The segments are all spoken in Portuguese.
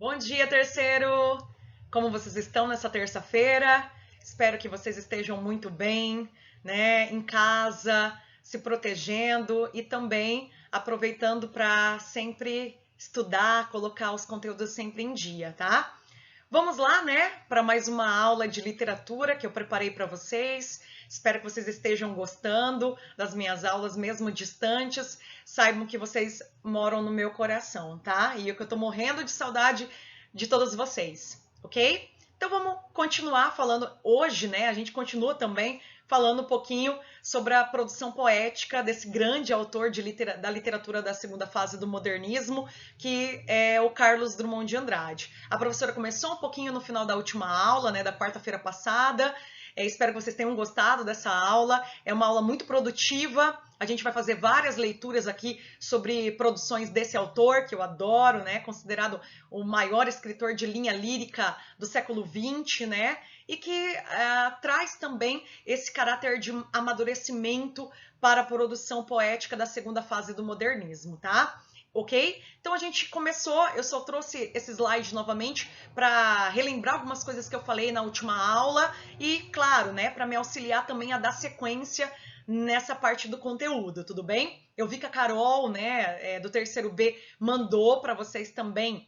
Bom dia, terceiro! Como vocês estão nessa terça-feira? Espero que vocês estejam muito bem, né? Em casa, se protegendo e também aproveitando para sempre estudar, colocar os conteúdos sempre em dia, tá? Vamos lá, né, para mais uma aula de literatura que eu preparei para vocês. Espero que vocês estejam gostando das minhas aulas, mesmo distantes. Saibam que vocês moram no meu coração, tá? E eu tô morrendo de saudade de todos vocês, ok? Então vamos continuar falando hoje, né? A gente continua também falando um pouquinho sobre a produção poética desse grande autor da literatura da segunda fase do modernismo, que é o Carlos Drummond de Andrade. A professora começou um pouquinho no final da última aula, né, da quarta-feira passada. Espero que vocês tenham gostado dessa aula. É uma aula muito produtiva. A gente vai fazer várias leituras aqui sobre produções desse autor, que eu adoro, né? Considerado o maior escritor de linha lírica do século XX, né? E que traz também esse caráter de amadurecimento para a produção poética da segunda fase do modernismo, tá? Ok? Então a gente começou, eu só trouxe esse slide novamente para relembrar algumas coisas que eu falei na última aula e, claro, né, para me auxiliar também a dar sequência nessa parte do conteúdo, tudo bem? Eu vi que a Carol, né, do terceiro B, mandou para vocês também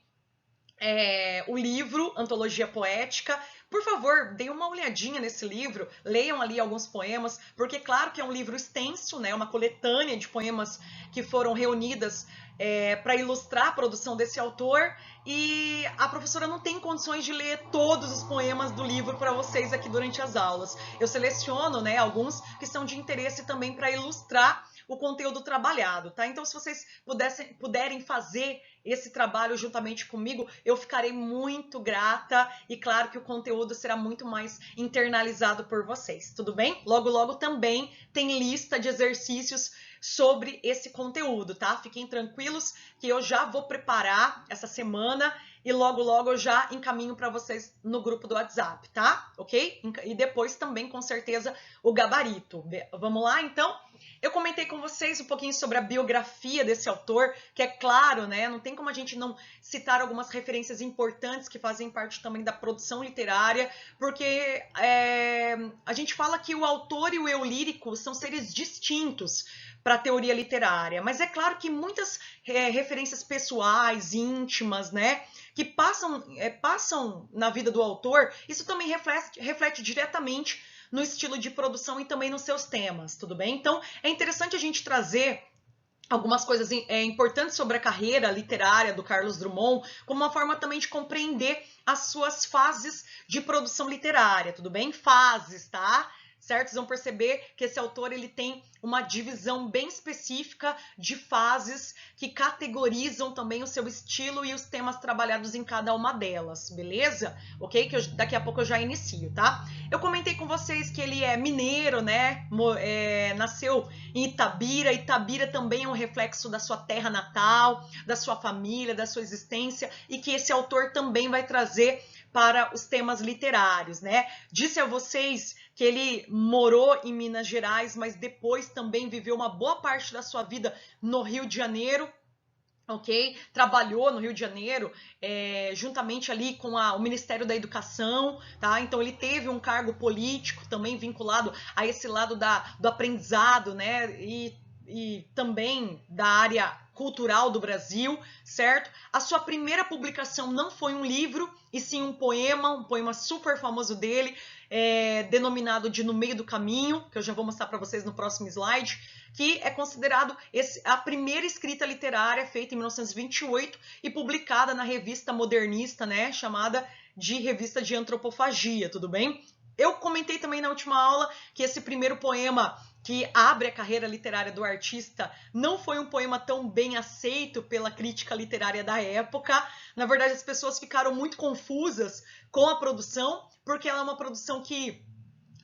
o livro Antologia Poética. Por favor, deem uma olhadinha nesse livro, leiam ali alguns poemas, porque claro que é um livro extenso, né, uma coletânea de poemas que foram reunidas para ilustrar a produção desse autor, e a professora não tem condições de ler todos os poemas do livro para vocês aqui durante as aulas. Eu seleciono, né, alguns que são de interesse também para ilustrar o conteúdo trabalhado, tá? Então, se vocês puderem fazer esse trabalho juntamente comigo, eu ficarei muito grata e claro que o conteúdo será muito mais internalizado por vocês, tudo bem? Logo, logo também tem lista de exercícios sobre esse conteúdo, tá? Fiquem tranquilos que eu já vou preparar essa semana e logo, logo eu já encaminho para vocês no grupo do WhatsApp, tá? Ok? E depois também, com certeza, o gabarito. Vamos lá, então? Eu comentei com vocês um pouquinho sobre a biografia desse autor, que é claro, né? Não tem como a gente não citar algumas referências importantes que fazem parte também da produção literária, porque a gente fala que o autor e o eu lírico são seres distintos para a teoria literária, mas é claro que muitas referências pessoais, íntimas, né, que passam na vida do autor, isso também reflete diretamente no estilo de produção e também nos seus temas, tudo bem? Então, é interessante a gente trazer algumas coisas importantes sobre a carreira literária do Carlos Drummond, como uma forma também de compreender as suas fases de produção literária, tudo bem? Fases, tá? Certo? Vocês vão perceber que esse autor ele tem uma divisão bem específica de fases que categorizam também o seu estilo e os temas trabalhados em cada uma delas, beleza? Ok? Que daqui a pouco eu já inicio, tá? Eu comentei com vocês que ele é mineiro, né? Nasceu em Itabira. Itabira também é um reflexo da sua terra natal, da sua família, da sua existência, e que esse autor também vai trazer para os temas literários, né? Disse a vocês que ele morou em Minas Gerais, mas depois também viveu uma boa parte da sua vida no Rio de Janeiro, ok? Trabalhou no Rio de Janeiro juntamente ali com o Ministério da Educação, tá? Então ele teve um cargo político também vinculado a esse lado do aprendizado, né? E também da área cultural do Brasil, certo? A sua primeira publicação não foi um livro, e sim um poema super famoso dele, denominado de No Meio do Caminho, que eu já vou mostrar para vocês no próximo slide, que é considerado a primeira escrita literária feita em 1928 e publicada na revista modernista, né, chamada de Revista de Antropofagia, tudo bem? Eu comentei também na última aula que esse primeiro poema que abre a carreira literária do artista não foi um poema tão bem aceito pela crítica literária da época. Na verdade, as pessoas ficaram muito confusas com a produção, porque ela é uma produção que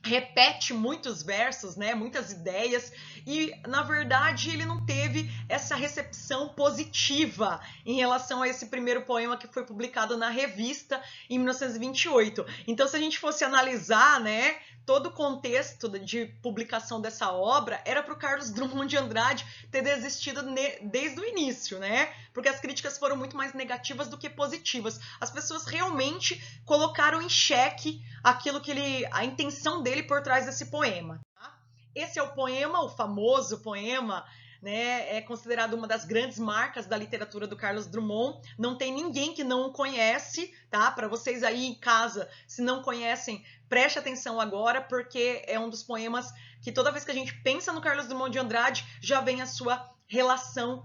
repete muitos versos, né, muitas ideias, e na verdade ele não teve essa recepção positiva em relação a esse primeiro poema que foi publicado na revista em 1928. Então, se a gente fosse analisar, né, todo o contexto de publicação dessa obra era para o Carlos Drummond de Andrade ter desistido desde o início, né? Porque as críticas foram muito mais negativas do que positivas. As pessoas realmente colocaram em xeque aquilo que a intenção dele por trás desse poema. Tá? Esse é o poema, o famoso poema, né, é considerado uma das grandes marcas da literatura do Carlos Drummond. Não tem ninguém que não o conhece, tá? Para vocês aí em casa, se não conhecem, preste atenção agora, porque é um dos poemas que toda vez que a gente pensa no Carlos Drummond de Andrade, já vem a sua relação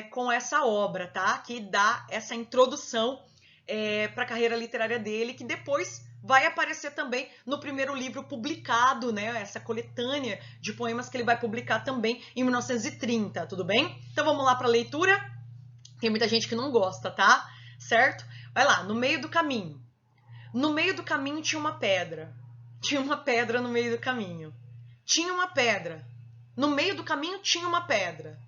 com essa obra, tá? Que dá essa introdução para a carreira literária dele, que depois vai aparecer também no primeiro livro publicado, né? Essa coletânea de poemas que ele vai publicar também em 1930, tudo bem? Então vamos lá para a leitura. Tem muita gente que não gosta, tá? Certo? Vai lá, no meio do caminho. No meio do caminho tinha uma pedra. Tinha uma pedra no meio do caminho. Tinha uma pedra. No meio do caminho tinha uma pedra.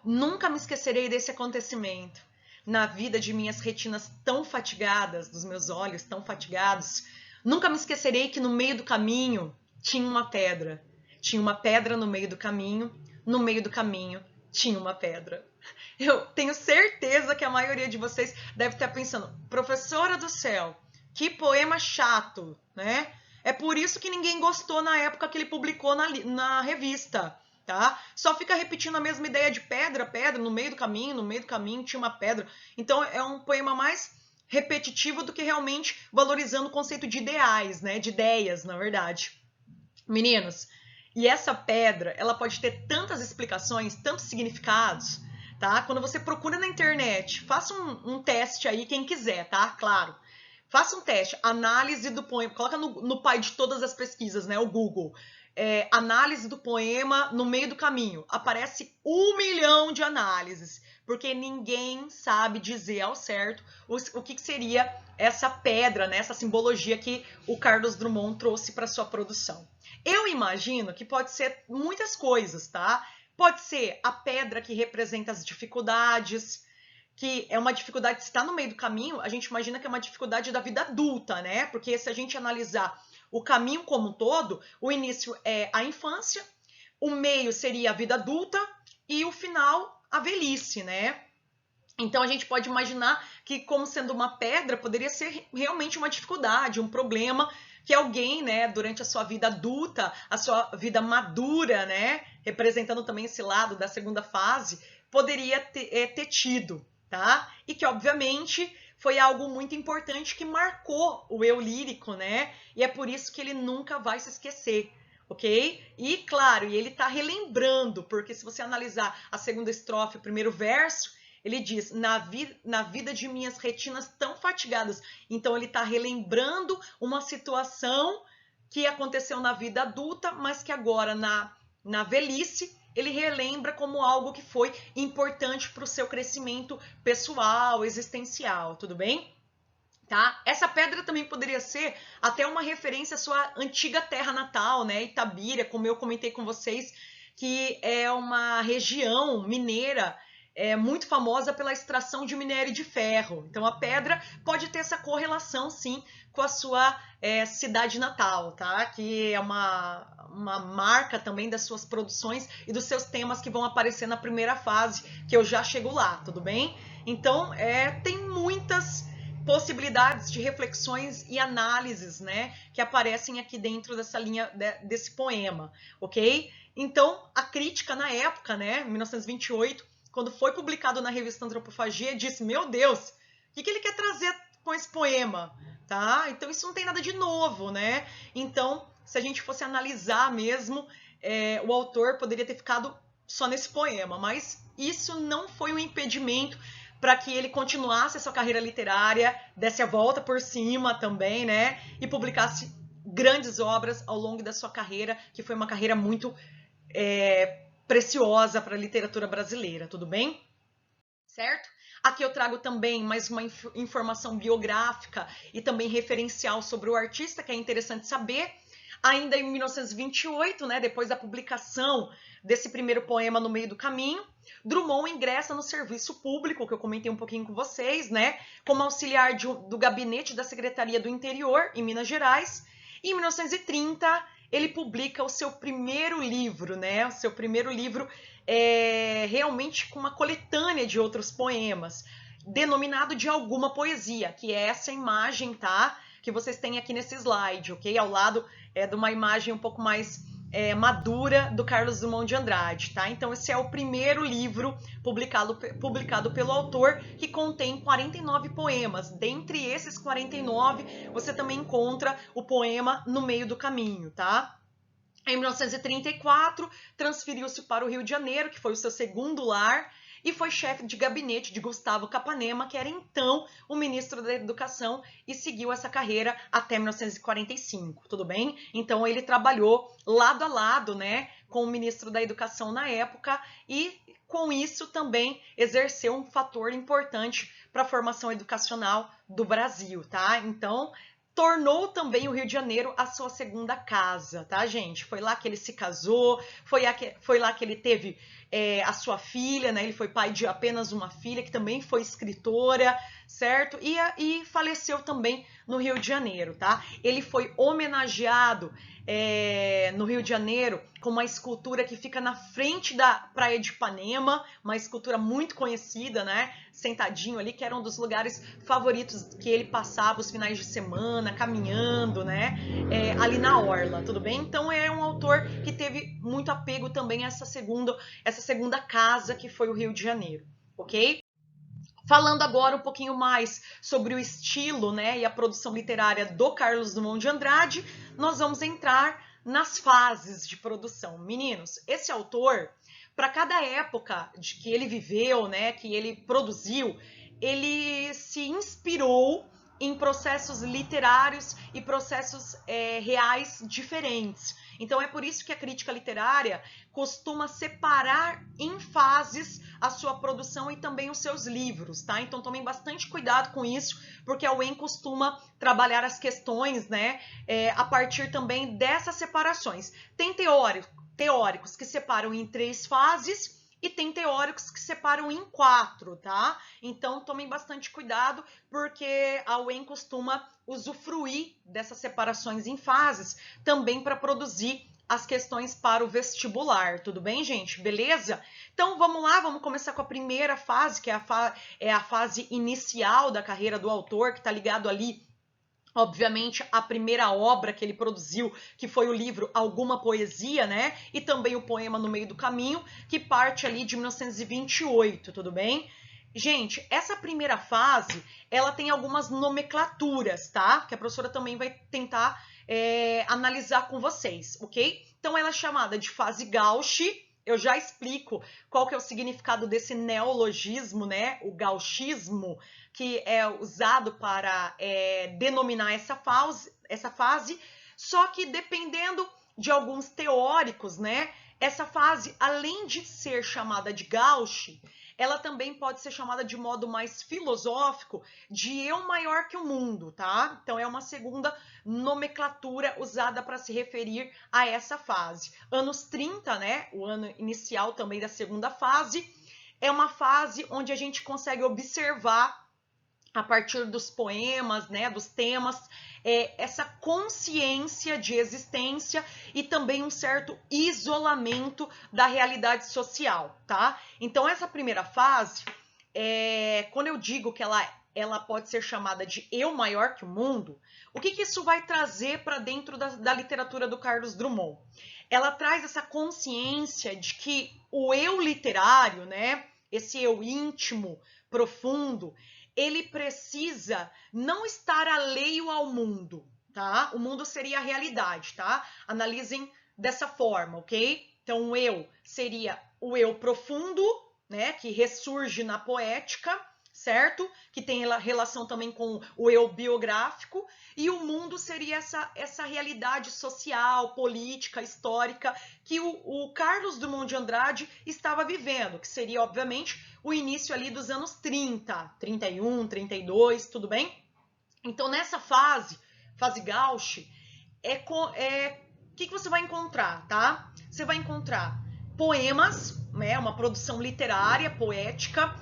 Nunca me esquecerei desse acontecimento. Na vida de minhas retinas tão fatigadas, dos meus olhos tão fatigados, nunca me esquecerei que no meio do caminho tinha uma pedra. Tinha uma pedra no meio do caminho tinha uma pedra. Eu tenho certeza que a maioria de vocês deve estar pensando, professora do céu, que poema chato, né? É por isso que ninguém gostou na época que ele publicou na revista. Tá? Só fica repetindo a mesma ideia de pedra, pedra, no meio do caminho tinha uma pedra. Então é um poema mais repetitivo do que realmente valorizando o conceito de ideais, né? De ideias, na verdade. Meninos, e essa pedra, ela pode ter tantas explicações, tantos significados, tá? Quando você procura na internet, faça um teste aí, quem quiser, tá? Claro. Faça um teste, análise do poema, coloca no pai de todas as pesquisas, né? O Google. Análise do poema no meio do caminho. Aparece 1 milhão de análises, porque ninguém sabe dizer ao certo o que seria essa pedra, né? Essa simbologia que o Carlos Drummond trouxe para sua produção. Eu imagino que pode ser muitas coisas, tá? Pode ser a pedra que representa as dificuldades, que é uma dificuldade que está no meio do caminho, a gente imagina que é uma dificuldade da vida adulta, né? Porque se a gente analisar o caminho como um todo, o início é a infância, o meio seria a vida adulta e o final a velhice, né? Então a gente pode imaginar que, como sendo uma pedra, poderia ser realmente uma dificuldade, um problema que alguém, né, durante a sua vida adulta, a sua vida madura, né, representando também esse lado da segunda fase, poderia ter tido, tá? E que, obviamente, foi algo muito importante que marcou o eu lírico, né? E é por isso que ele nunca vai se esquecer, ok? E, claro, ele tá relembrando, porque se você analisar a segunda estrofe, o primeiro verso, ele diz, na vida de minhas retinas tão fatigadas. Então, ele tá relembrando uma situação que aconteceu na vida adulta, mas que agora, na velhice, ele relembra como algo que foi importante para o seu crescimento pessoal, existencial, tudo bem? Tá? Essa pedra também poderia ser até uma referência à sua antiga terra natal, né? Itabira, como eu comentei com vocês, que é uma região mineira muito famosa pela extração de minério de ferro. Então a pedra pode ter essa correlação, sim, com a sua cidade natal, tá? Que é uma marca também das suas produções e dos seus temas que vão aparecer na primeira fase, que eu já chego lá, tudo bem? Então tem muitas possibilidades de reflexões e análises, né, que aparecem aqui dentro dessa linha desse poema, ok? Então, a crítica na época, né, 1928, quando foi publicado na revista Antropofagia, disse, meu Deus, o que ele quer trazer com esse poema, tá? Então, isso não tem nada de novo, né? Então, se a gente fosse analisar mesmo, o autor poderia ter ficado só nesse poema, mas isso não foi um impedimento para que ele continuasse a sua carreira literária, desse a volta por cima também, né? E publicasse grandes obras ao longo da sua carreira, que foi uma carreira muito preciosa para a literatura brasileira, tudo bem? Certo? Aqui eu trago também mais uma informação biográfica e também referencial sobre o artista, que é interessante saber. Ainda em 1928, né, depois da publicação desse primeiro poema No Meio do Caminho, Drummond ingressa no serviço público, que eu comentei um pouquinho com vocês, né, como auxiliar do gabinete da Secretaria do Interior, em Minas Gerais, E em 1930, ele publica o seu primeiro livro, né? O seu primeiro livro realmente com uma coletânea de outros poemas, denominado De Alguma Poesia, que é essa imagem, tá? Que vocês têm aqui nesse slide, ok? Ao lado de uma imagem um pouco mais madura do Carlos Drummond de Andrade, tá? Então esse é o primeiro livro publicado pelo autor, que contém 49 poemas. Dentre esses 49, você também encontra o poema No Meio do Caminho, tá? Em 1934, transferiu-se para o Rio de Janeiro, que foi o seu segundo lar, e foi chefe de gabinete de Gustavo Capanema, que era então o ministro da Educação, e seguiu essa carreira até 1945, tudo bem? Então ele trabalhou lado a lado, né, com o ministro da Educação na época, e com isso também exerceu um fator importante para a formação educacional do Brasil, tá? Então tornou também o Rio de Janeiro a sua segunda casa, tá, gente? Foi lá que ele se casou, foi lá que ele teve a sua filha, né? Ele foi pai de apenas uma filha, que também foi escritora, certo? E faleceu também no Rio de Janeiro, tá? Ele foi homenageado no Rio de Janeiro com uma escultura que fica na frente da Praia de Ipanema, uma escultura muito conhecida, né? Sentadinho ali, que era um dos lugares favoritos que ele passava os finais de semana, caminhando, né? Ali na orla, tudo bem? Então é um autor que teve muito apego também a essa segunda casa que foi o Rio de Janeiro, ok? Falando agora um pouquinho mais sobre o estilo, né, e a produção literária do Carlos Drummond de Andrade, nós vamos entrar nas fases de produção. Meninos, esse autor, para cada época de que ele viveu, né, que ele produziu, ele se inspirou em processos literários e processos reais diferentes. Então é por isso que a crítica literária costuma separar em fases a sua produção e também os seus livros, tá? Então tomem bastante cuidado com isso, porque a UEM costuma trabalhar as questões, né, a partir também dessas separações. Tem teóricos que separam em 3 fases, e tem teóricos que separam em 4, tá? Então tomem bastante cuidado, porque a UEM costuma usufruir dessas separações em fases também para produzir as questões para o vestibular, tudo bem, gente? Beleza? Então vamos lá, vamos começar com a primeira fase, que é a fase inicial da carreira do autor, que está ligado ali, obviamente, a primeira obra que ele produziu, que foi o livro Alguma Poesia, né? E também o poema No Meio do Caminho, que parte ali de 1928, tudo bem? Gente, essa primeira fase, ela tem algumas nomenclaturas, tá? Que a professora também vai tentar analisar com vocês, ok? Então, ela é chamada de fase Gauche. Eu já explico qual que é o significado desse neologismo, né? O gauchismo, que é usado para denominar essa fase, só que dependendo de alguns teóricos, né? Essa fase, além de ser chamada de gauche, ela também pode ser chamada de modo mais filosófico de eu maior que o mundo, tá? Então é uma segunda nomenclatura usada para se referir a essa fase. Anos 30, né? O ano inicial também da segunda fase, é uma fase onde a gente consegue observar a partir dos poemas, né, dos temas, essa consciência de existência e também um certo isolamento da realidade social, tá? Então, essa primeira fase, quando eu digo que ela pode ser chamada de eu maior que o mundo, o que isso vai trazer para dentro da literatura do Carlos Drummond? Ela traz essa consciência de que o eu literário, né, esse eu íntimo, profundo, ele precisa não estar alheio ao mundo, tá? O mundo seria a realidade, tá? Analisem dessa forma, ok? Então, o eu seria o eu profundo, né? Que ressurge na poética, certo? Que tem relação também com o eu biográfico. E o mundo seria essa realidade social, política, histórica que o Carlos Drummond de Andrade estava vivendo, que seria, obviamente, o início ali dos anos 30, 31, 32, tudo bem? Então, nessa fase Gauche, o que você vai encontrar, tá? Você vai encontrar poemas, né, uma produção literária, poética,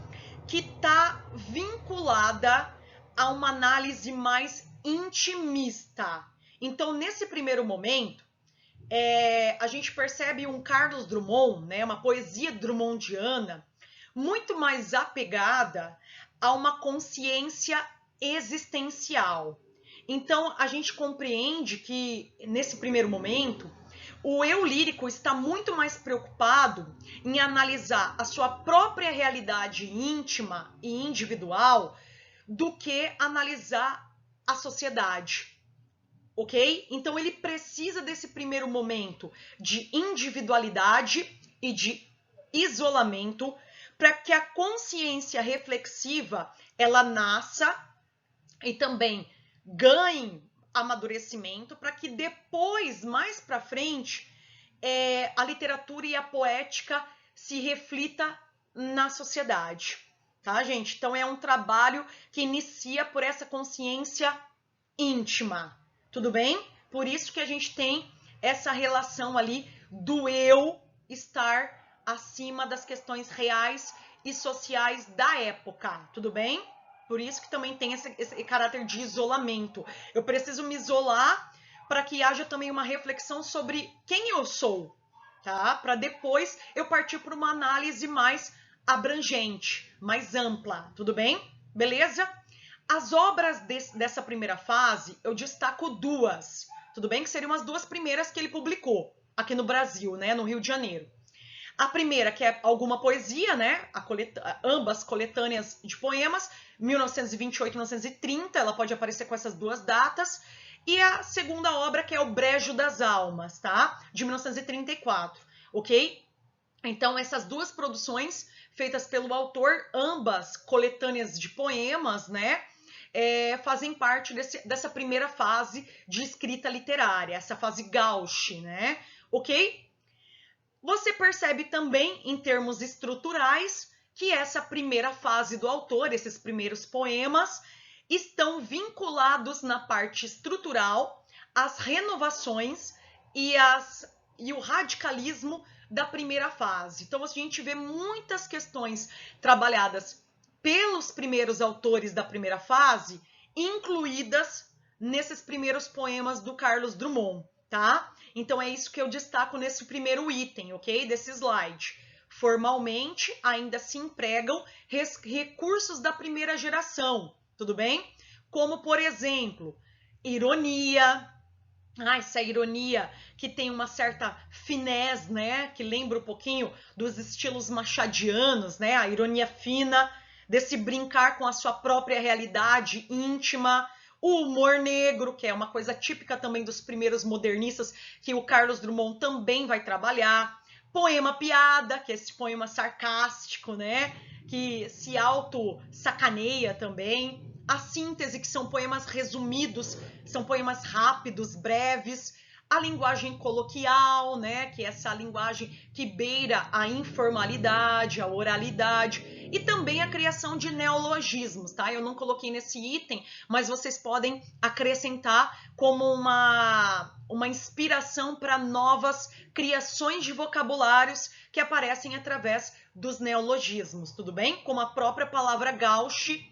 que está vinculada a uma análise mais intimista. Então, nesse primeiro momento, a gente percebe um Carlos Drummond, né, uma poesia drummondiana, muito mais apegada a uma consciência existencial. Então, a gente compreende que, nesse primeiro momento, o eu lírico está muito mais preocupado em analisar a sua própria realidade íntima e individual do que analisar a sociedade. Ok? Então ele precisa desse primeiro momento de individualidade e de isolamento para que a consciência reflexiva ela nasça e também ganhe amadurecimento para que depois, mais para frente, a literatura e a poética se reflita na sociedade, tá, gente? Então é um trabalho que inicia por essa consciência íntima, tudo bem? Por isso que a gente tem essa relação ali do eu estar acima das questões reais e sociais da época, tudo bem? Por isso que também tem esse caráter de isolamento. Eu preciso me isolar para que haja também uma reflexão sobre quem eu sou, tá? Para depois eu partir para uma análise mais abrangente, mais ampla, tudo bem? Beleza? As obras dessa primeira fase, eu destaco duas, tudo bem? Que seriam as duas primeiras que ele publicou aqui no Brasil, né, no Rio de Janeiro. A primeira, que é alguma poesia, né, ambas coletâneas de poemas, 1928 e 1930, ela pode aparecer com essas duas datas. E a segunda obra, que é O Brejo das Almas, tá? De 1934, ok? Então, essas duas produções feitas pelo autor, ambas coletâneas de poemas, né? Fazem parte dessa primeira fase de escrita literária, essa fase gauche, né? Ok? Você percebe também, em termos estruturais, que essa primeira fase do autor, esses primeiros poemas, estão vinculados na parte estrutural às renovações e o radicalismo da primeira fase. Então, a gente vê muitas questões trabalhadas pelos primeiros autores da primeira fase, incluídas nesses primeiros poemas do Carlos Drummond, tá? Então, é isso que eu destaco nesse primeiro item, ok? Desse slide. Formalmente, ainda se empregam recursos da primeira geração, tudo bem? Como, por exemplo, ironia. Essa ironia que tem uma certa finesse, né? Que lembra um pouquinho dos estilos machadianos, né? A ironia fina, desse brincar com a sua própria realidade íntima. O humor negro, que é uma coisa típica também dos primeiros modernistas, que o Carlos Drummond também vai trabalhar. Poema piada, que é esse poema sarcástico, né? Que se auto-sacaneia também. A síntese, que são poemas resumidos, são poemas rápidos, breves. A linguagem coloquial, né? Que é essa linguagem que beira a informalidade, a oralidade. E também a criação de neologismos, tá? Eu não coloquei nesse item, mas vocês podem acrescentar como uma inspiração para novas criações de vocabulários que aparecem através dos neologismos, tudo bem? Como a própria palavra gauche,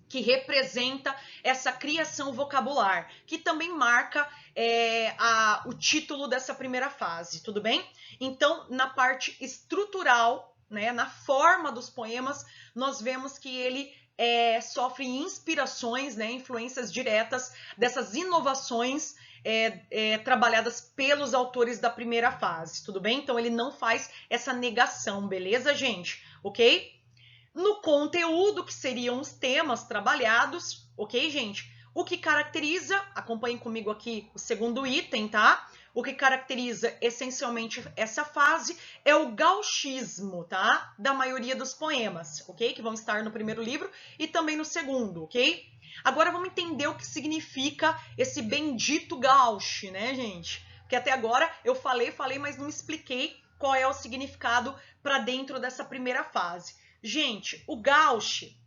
que representa essa criação vocabular, que também marca o título dessa primeira fase, tudo bem? Então, na parte estrutural, né, na forma dos poemas, nós vemos que ele sofre inspirações, né, influências diretas dessas inovações trabalhadas pelos autores da primeira fase, tudo bem? Então, ele não faz essa negação, beleza, gente? Ok? No conteúdo, que seriam os temas trabalhados, ok, gente? O que caracteriza, acompanhem comigo aqui o segundo item, tá? O que caracteriza essencialmente essa fase é o gauchismo, tá? Da maioria dos poemas, ok? Que vão estar no primeiro livro e também no segundo, ok? Agora vamos entender o que significa esse bendito gauche, né, gente? Porque até agora eu falei, mas não expliquei qual é o significado para dentro dessa primeira fase. Gente, o gauche,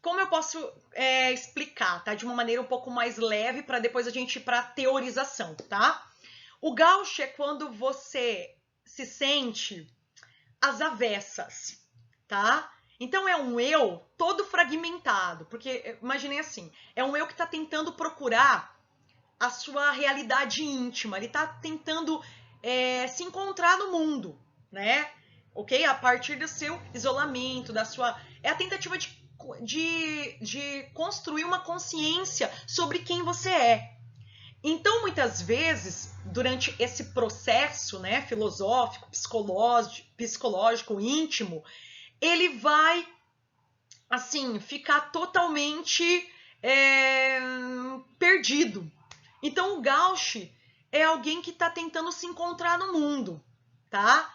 como eu posso explicar, tá? De uma maneira um pouco mais leve para depois a gente ir para a teorização, tá? O gauche é quando você se sente às avessas, tá? Então é um eu todo fragmentado, porque imaginei assim, é um eu que está tentando procurar a sua realidade íntima, ele está tentando se encontrar no mundo, né? Ok? A partir do seu isolamento, da sua... É a tentativa de construir uma consciência sobre quem você é. Então, muitas vezes, durante esse processo, né, filosófico, psicológico, íntimo, ele vai, assim, ficar totalmente perdido. Então, o Gauch é alguém que está tentando se encontrar no mundo, tá?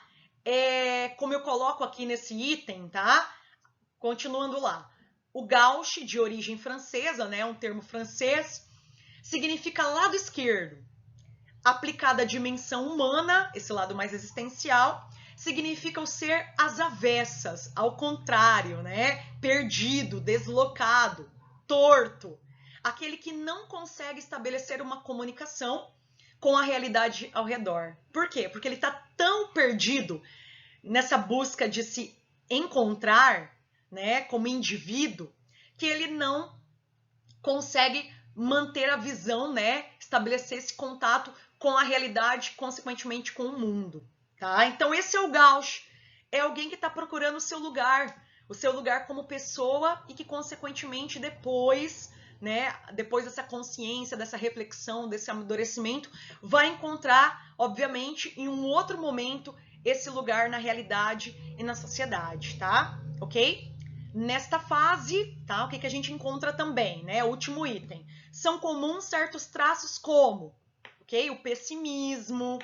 Como eu coloco aqui nesse item, tá? Continuando lá. O Gauch, de origem francesa, né, um termo francês, significa lado esquerdo. Aplicada à dimensão humana, esse lado mais existencial, significa o ser às avessas, ao contrário, né? Perdido, deslocado, torto. Aquele que não consegue estabelecer uma comunicação com a realidade ao redor. Por quê? Porque ele está tão perdido nessa busca de se encontrar, né, como indivíduo, que ele não consegue manter a visão, né, estabelecer esse contato com a realidade, consequentemente com o mundo, tá? Então esse é o Gauch, é alguém que está procurando o seu lugar como pessoa e que consequentemente depois, né, depois dessa consciência, dessa reflexão, desse amadurecimento, vai encontrar, obviamente, em um outro momento esse lugar na realidade e na sociedade, tá? Ok? Nesta fase, tá? O que a gente encontra também, né? O último item. São comuns certos traços como, ok? O pessimismo,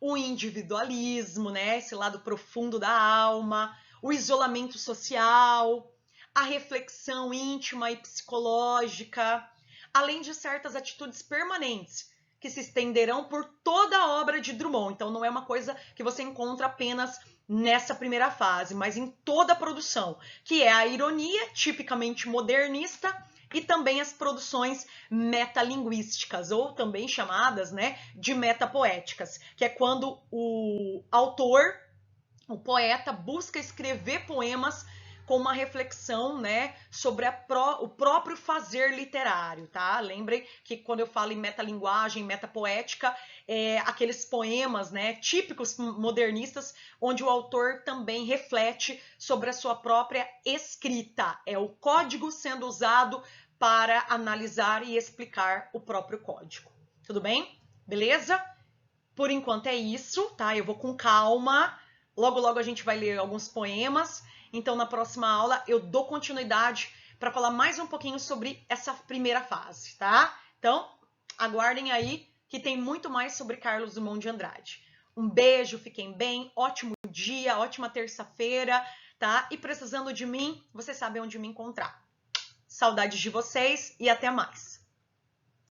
o individualismo, né? Esse lado profundo da alma, o isolamento social, a reflexão íntima e psicológica, além de certas atitudes permanentes que se estenderão por toda a obra de Drummond. Então, não é uma coisa que você encontra apenas nessa primeira fase, mas em toda a produção, que é a ironia, tipicamente modernista, e também as produções metalinguísticas, ou também chamadas, né, de metapoéticas, que é quando o autor, o poeta, busca escrever poemas com uma reflexão, né, sobre o próprio fazer literário, tá? Lembrem que quando eu falo em metalinguagem, metapoética, aqueles poemas, né, típicos modernistas, onde o autor também reflete sobre a sua própria escrita. É o código sendo usado para analisar e explicar o próprio código. Tudo bem? Beleza? Por enquanto é isso, tá? Eu vou com calma. Logo, logo a gente vai ler alguns poemas. Então, na próxima aula, eu dou continuidade para falar mais um pouquinho sobre essa primeira fase, tá? Então, aguardem aí que tem muito mais sobre Carlos Drummond de Andrade. Um beijo, fiquem bem, ótimo dia, ótima terça-feira, tá? E precisando de mim, vocês sabem onde me encontrar. Saudades de vocês e até mais.